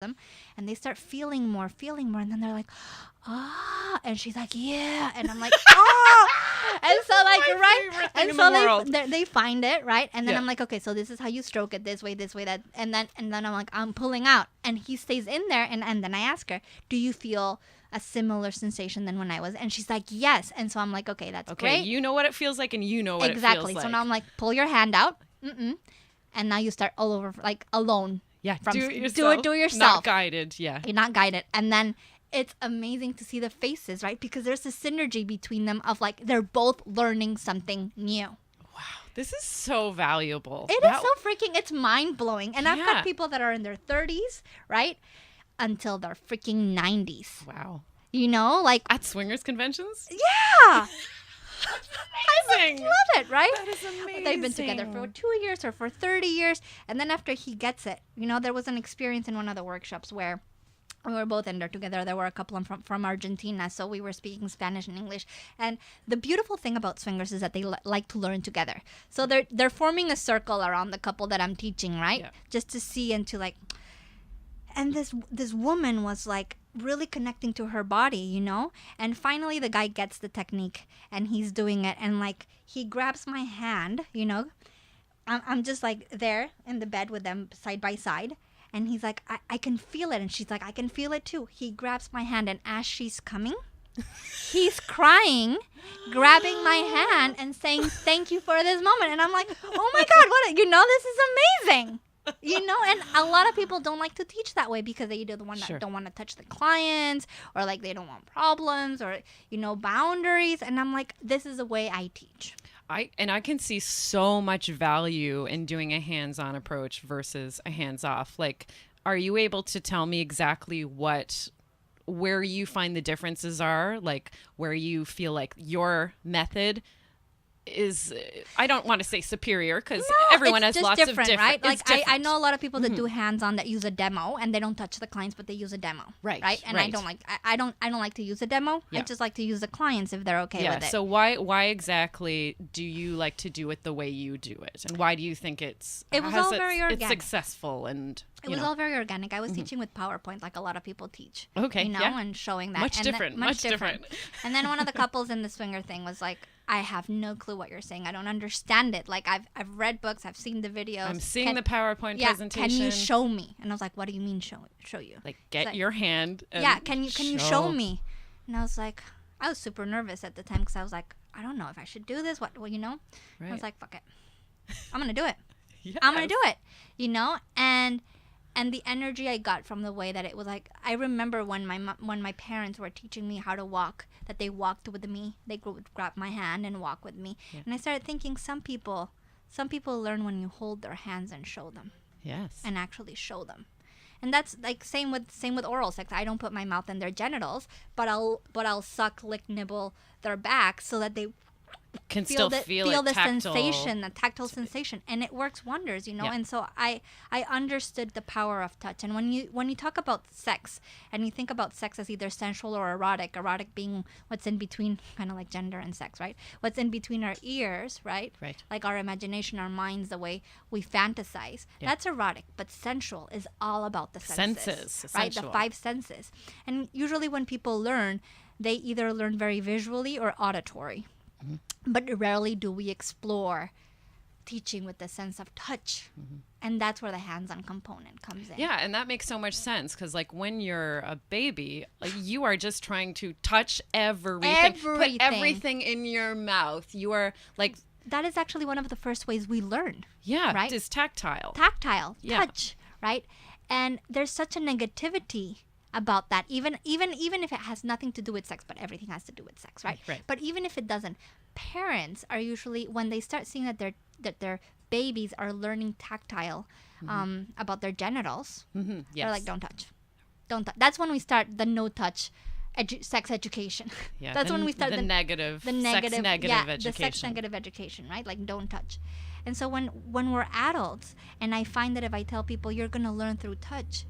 them, and they start feeling more, and then they're like, ah, and she's like, yeah, and I'm like, oh, and so like, right, and so they find it, right, and then I'm like, okay, so this is how you stroke it, this way, that, and then I'm like, I'm pulling out, and he stays in there, and then I ask her, do you feel a similar sensation than when I was, and she's like, yes, and so I'm like, okay, that's great. You know what it feels like, and you know what exactly. It feels like. So now I'm like, pull your hand out, and now you start all over, like, alone. Yeah, do it yourself. Do it yourself. Not guided, yeah. You're not guided. And then it's amazing to see the faces, right? Because there's a synergy between them of like, they're both learning something new. Wow, this is so valuable. It is so freaking, it's mind-blowing. And I've got people that are in their 30s, right? Until their freaking 90s. Wow. You know, like. At swingers conventions? Yeah. That's amazing. I love it, right? That is amazing. They've been together for 2 years or for 30 years. And then after he gets it, you know, there was an experience in one of the workshops where we were both in there together. There were a couple from Argentina, so we were speaking Spanish and English. And the beautiful thing about swingers is that they like to learn together. So they're forming a circle around the couple that I'm teaching, right? Yeah. Just to see and to like... And this woman was like really connecting to her body, you know? And finally the guy gets the technique and he's doing it. And like he grabs my hand, you know? I'm just like there in the bed with them side by side. And he's like, I can feel it. And she's like, I can feel it too. He grabs my hand, and as she's coming, he's crying, grabbing my hand and saying, thank you for this moment. And I'm like, oh my God, this is amazing. You know, and a lot of people don't like to teach that way because they either the one that don't want to touch the clients, or like they don't want problems, or, you know, boundaries. And I'm like, this is the way I teach. I can see so much value in doing a hands-on approach versus a hands-off. Like, are you able to tell me exactly where you find the differences are? Like, where you feel like your method is, I don't want to say superior, because everyone has lots of different, right? Like I know a lot of people that do hands-on that use a demo, and they don't touch the clients, but they use a demo, right? And I don't like to use a demo. I just like to use the clients if they're okay with it. So why exactly do you like to do it the way you do it, and why do you think it was all very organic? It's successful, and it was all very organic. I was teaching with PowerPoint, like a lot of people teach. Okay, you know, and showing that much different. And then one of the couples in the swinger thing was like, I have no clue what you're saying. I don't understand it. Like, I've read books. I've seen the videos. I'm seeing the PowerPoint presentation. Can you show me? And I was like, what do you mean show you? Like, get your hand and can you show me? And I was like, I was super nervous at the time because I was like, I don't know if I should do this. Well, you know? Right. I was like, fuck it. I'm going to do it. Yes. I'm going to do it. You know? And the energy I got from the way that it was like, I remember when my parents were teaching me how to walk, that they walked with me. They would grab my hand and walk with me. Yeah. And I started thinking some people learn when you hold their hands and show them. Yes. And actually show them. And that's like same with oral sex. I don't put my mouth in their genitals, but I'll suck, lick, nibble their back so that they can still feel the tactile. sensation, the tactile sensation, and it works wonders, you know. Yeah. And so I understood the power of touch. And when you talk about sex and you think about sex as either sensual or erotic being what's in between, kind of like gender and sex, right? What's in between our ears, right? Like our imagination, our minds, the way we fantasize. Yeah. That's erotic, but sensual is all about the senses, right? The 5 senses. And usually when people learn, they either learn very visually or auditory. Mm-hmm. But rarely do we explore teaching with the sense of touch. Mm-hmm. And that's where the hands-on component comes in. Yeah, and that makes so much sense because, like, when you're a baby, like, you are just trying to touch everything. Put everything in your mouth. You are, like... That is actually one of the first ways we learn. Yeah, right? It's tactile. Touch, right? And there's such a negativity about that, even if it has nothing to do with sex, but everything has to do with sex, right? But even if it doesn't, parents are usually, when they start seeing that their babies are learning tactile about their genitals, they're like, don't touch. That's when we start the no touch sex education. Yeah, that's when we start sex negative education. The sex negative education, right? Like, don't touch. And so when we're adults, and I find that if I tell people you're gonna learn through touch,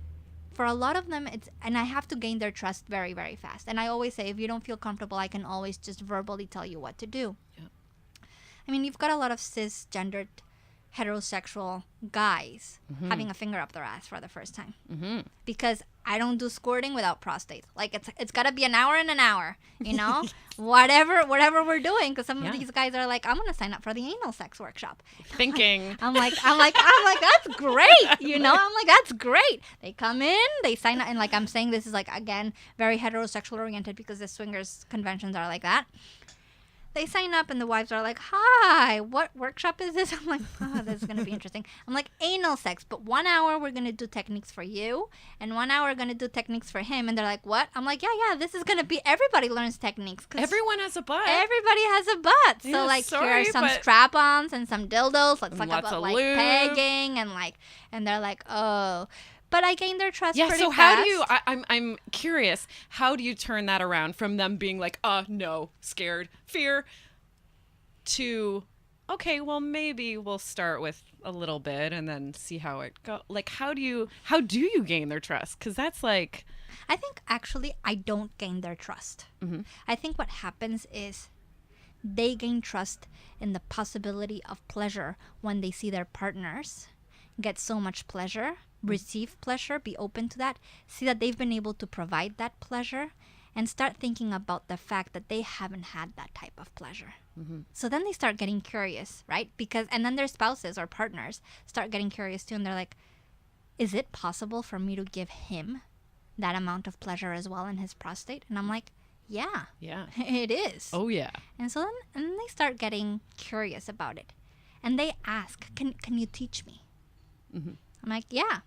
for a lot of them, and I have to gain their trust very, very fast. And I always say, if you don't feel comfortable, I can always just verbally tell you what to do. Yeah. I mean, you've got a lot of cisgendered heterosexual guys having a finger up their ass for the first time. Mm-hmm. Because I don't do squirting without prostate. Like it's got to be an hour and an hour, you know, whatever we're doing. Because some of these guys are like, I'm gonna sign up for the anal sex workshop. Thinking. I'm like, that's great, you know. I'm like, that's great. They come in, they sign up, and like I'm saying, this is like again very heterosexual oriented because the swingers conventions are like that. They sign up and the wives are like, hi, what workshop is this? I'm like, oh, this is going to be interesting. I'm like, anal sex, but 1 hour we're going to do techniques for you and 1 hour we're going to do techniques for him. And they're like, what? I'm like, yeah, this is going to be, everybody learns techniques. Everyone has a butt. Everybody has a butt. So Yeah, like sorry, here are some but- strap-ons and some dildos. Let's talk Lots about of like lube. pegging and they're like, oh. But I gained their trust Yeah, pretty so fast. how do you, I'm curious, how do you turn that around from them being like, no, scared, fear, to, okay, well, maybe we'll start with a little bit and then see how it goes. Like, how do you gain their trust? Because that's like... I think actually I don't gain their trust. Mm-hmm. I think what happens is they gain trust in the possibility of pleasure when they see their partners get so much pleasure, receive pleasure, be open to that, see that they've been able to provide that pleasure, and start thinking about the fact that they haven't had that type of pleasure. Mm-hmm. So then they start getting curious, right? And then their spouses or partners start getting curious too, and they're like, is it possible for me to give him that amount of pleasure as well in his prostate? And I'm like, yeah, it is. Oh, yeah. And so then they start getting curious about it. And they ask, can you teach me? Mm-hmm. I'm like, yeah.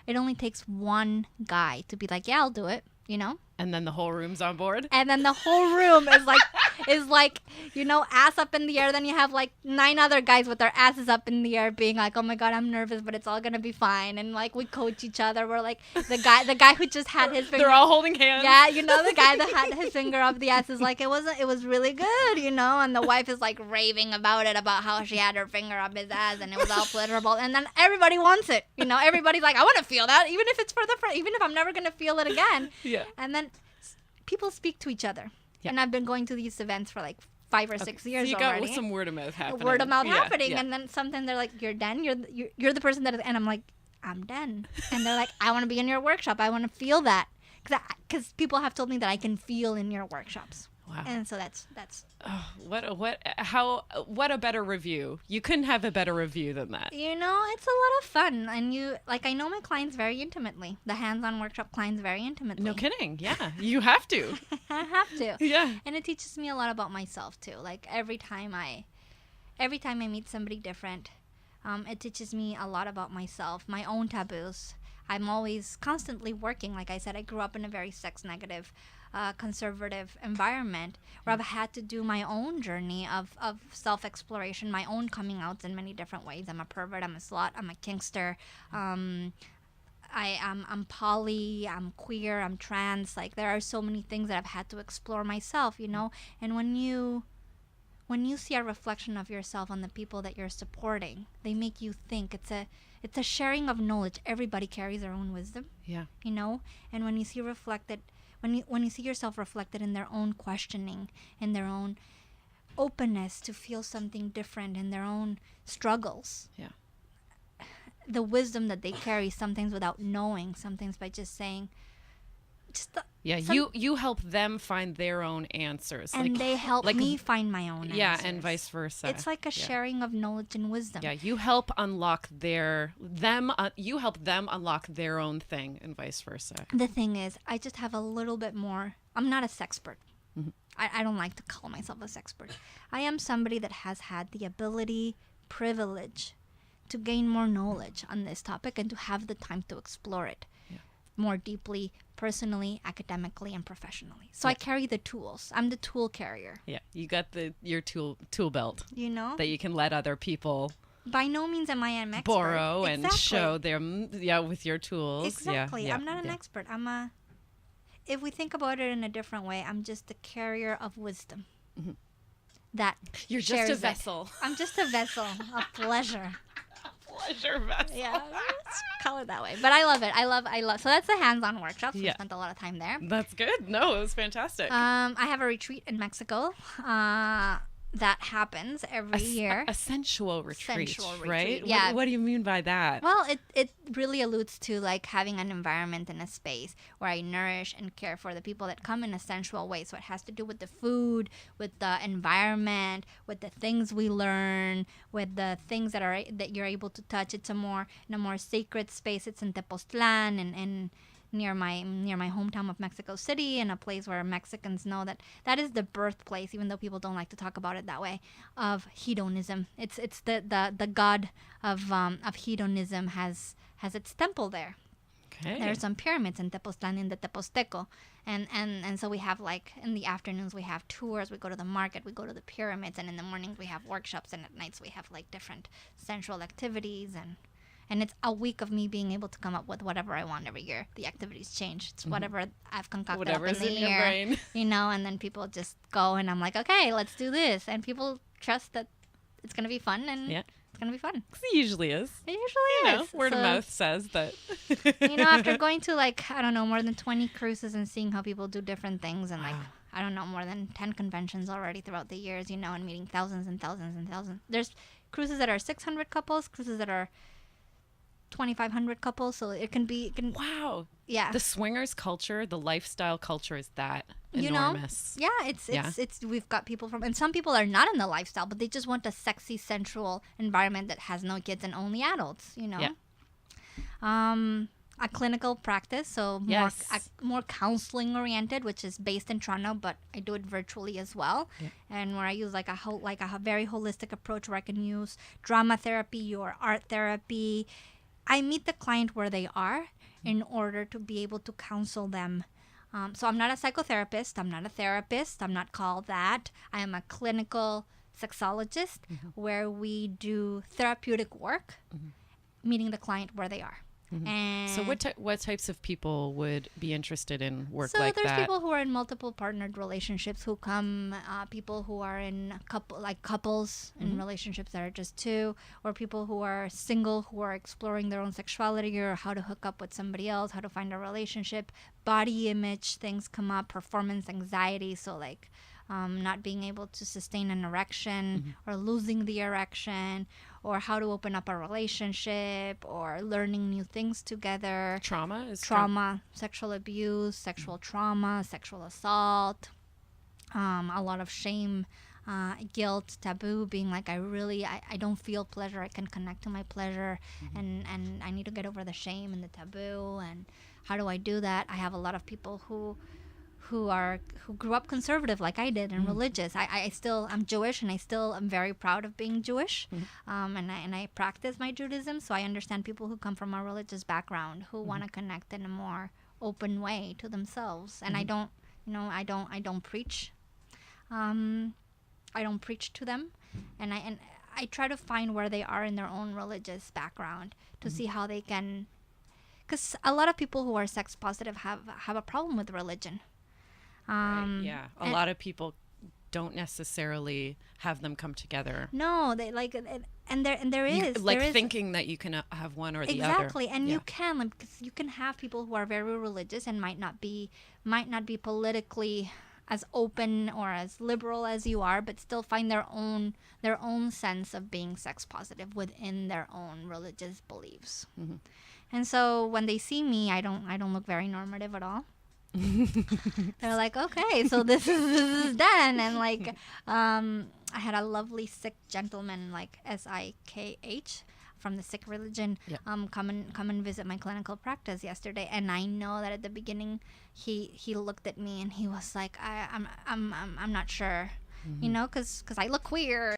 It only takes one guy to be like, yeah, I'll do it, you know? And then the whole room's on board? And then the whole room is like, you know, ass up in the air. Then you have like 9 other guys with their asses up in the air being like, oh my God, I'm nervous, but it's all going to be fine. And like, we coach each other. We're like, the guy who just had his finger. They're all holding hands. Yeah, you know, the guy that had his finger up the ass is like, it was really good, you know? And the wife is like raving about it, about how she had her finger up his ass and it was all pleasurable. And then everybody wants it, you know? Everybody's like, I want to feel that, even if it's for the first, even if I'm never going to feel it again. Yeah. And then people speak to each other. Yeah. And I've been going to these events for like 5 or 6 years so you already. got some word of mouth happening. Word of mouth Yeah, happening. yeah. And then sometimes they're like, you're Den, you're the person that is, and I'm like, I'm Den. And they're like, I want to be in your workshop. I want to feel that. Because people have told me that I can feel in your workshops. Wow. And so that's Oh, what a better review. You couldn't have a better review than that. you know, it's a lot of fun. And I know my clients very intimately. The hands-on workship clients very intimately. No kidding. Yeah. You have to. I have to. Yeah. And it teaches me a lot about myself too. Like every time I meet somebody different, it teaches me a lot about myself, my own taboos. I'm always constantly working. Like I said, I grew up in a very sex negative, conservative environment where I've had to do my own journey of self-exploration, my own coming outs in many different ways. I'm a pervert, I'm a slut, I'm a kinkster, I'm poly, I'm queer, I'm trans. Like there are so many things that I've had to explore myself, you know. And when you see a reflection of yourself on the people that you're supporting, they make you think. It's a sharing of knowledge. Everybody carries their own wisdom. Yeah. You know, and when you see reflected, when you see yourself reflected in their own questioning, in their own openness to feel something different, in their own struggles. Yeah. The wisdom that they carry, sometimes without knowing, sometimes by just saying, you help them find their own answers, and they help me find my own yeah, answers. and vice versa. It's like a sharing of knowledge and wisdom. Yeah, you help unlock you help them unlock their own thing, and vice versa. The thing is, I just have a little bit more. I'm not a sexpert. Mm-hmm. I don't like to call myself a sexpert. I am somebody that has had the ability, privilege, to gain more knowledge on this topic and to have the time to explore it more deeply, personally, academically, and professionally. So I carry the tools. I'm the tool carrier. Yeah, you got your tool belt, you know, that you can let other people by no means am I an expert. borrow and show them with your tools. Exactly. I'm not an expert. If we think about it in a different way, I'm just a carrier of wisdom. Mm-hmm. That you're just a vessel. I'm just a vessel of pleasure. Pleasure vessel. Yeah, let's call it that way. But I love it. I love. So that's the hands-on workshops. We spent a lot of time there. That's good. No, it was fantastic. I have a retreat in Mexico that happens every year. A sensual retreat, Sensual retreat, right? yeah. What do you mean by that? Well, it really alludes to like having an environment and a space where I nourish and care for the people that come in a sensual way. So it has to do with the food, with the environment, with the things we learn, with the things that you're able to touch. It's in a more sacred space. It's in Tepoztlan and near my hometown of Mexico City, and a place where Mexicans know that is the birthplace, even though people don't like to talk about it that way, of hedonism. It's the god of hedonism has its temple there. Okay. There are some pyramids in Tepoztlan in the Teposteco. And so we have, like, in the afternoons we have tours, we go to the market, we go to the pyramids, and in the mornings we have workshops, and at nights we have like different sensual activities, and it's a week of me being able to come up with whatever I want every year. The activities change. It's whatever I've concocted Whatever's up in the in your year, brain. and then people just go, and I'm like, okay, let's do this. And people trust that it's going to be fun, and Yeah. it's going to be fun. It usually is. It usually is. Word of So, mouth says that. after going to, like, I don't know, more than 20 cruises and seeing how people do different things, and, like, Wow. I don't know, more than 10 conventions already throughout the years, and meeting thousands and thousands and thousands. There's cruises that are 600 couples, cruises that are 2,500 couples, so it can be, Wow. yeah. The swingers culture, the lifestyle culture is that You know? enormous. Yeah, it's we've got people from, and some people are not in the lifestyle, but they just want a sexy, sensual environment that has no kids and only adults, Yeah. A clinical practice, so Yes. more counseling oriented, which is based in Toronto, but I do it virtually as well, Yeah. and where I use like a very holistic approach, where I can use drama therapy or art therapy. I meet the client where they are in order to be able to counsel them. So I'm not a psychotherapist. I'm not a therapist. I'm not called that. I am a clinical sexologist, where we do therapeutic work, meeting the client where they are. And So what types of people would be interested in work so like there's that? people who are in multiple partnered relationships who come, people who are in couples in relationships that are just two, or people who are single who are exploring their own sexuality or how to hook up with somebody else, how to find a relationship. Body image things come up, performance anxiety, so like not being able to sustain an erection or losing the erection, or how to open up a relationship, or learning new things together. Trauma is Trauma, sexual abuse, sexual trauma, sexual assault, a lot of shame, guilt, taboo, being like, I don't feel pleasure, I can connect to my pleasure, and I need to get over the shame and the taboo, and how do I do that? I have a lot of people who grew up conservative like I did and religious. I'm Jewish, and I'm very proud of being Jewish, and I practice my Judaism, so I understand people who come from a religious background who want to connect in a more open way to themselves. And I don't preach. I don't preach to them, and I try to find where they are in their own religious background to see how they can, because a lot of people who are sex positive have a problem with religion. Right, yeah. A lot of people don't necessarily have them come together. No, they like, and there is thinking that you can have one or the other. Exactly, and you can, like, because you can have people who are very religious and might not be politically as open or as liberal as you are, but still find their own sense of being sex positive within their own religious beliefs. And so when they see me, I don't look very normative at all. They're like, okay, so this is Den, and like I had a lovely Sikh gentleman, like Sikh, from the Sikh religion, come and visit my clinical practice yesterday, and I know that at the beginning he looked at me and he was like, I'm not sure, because I look queer.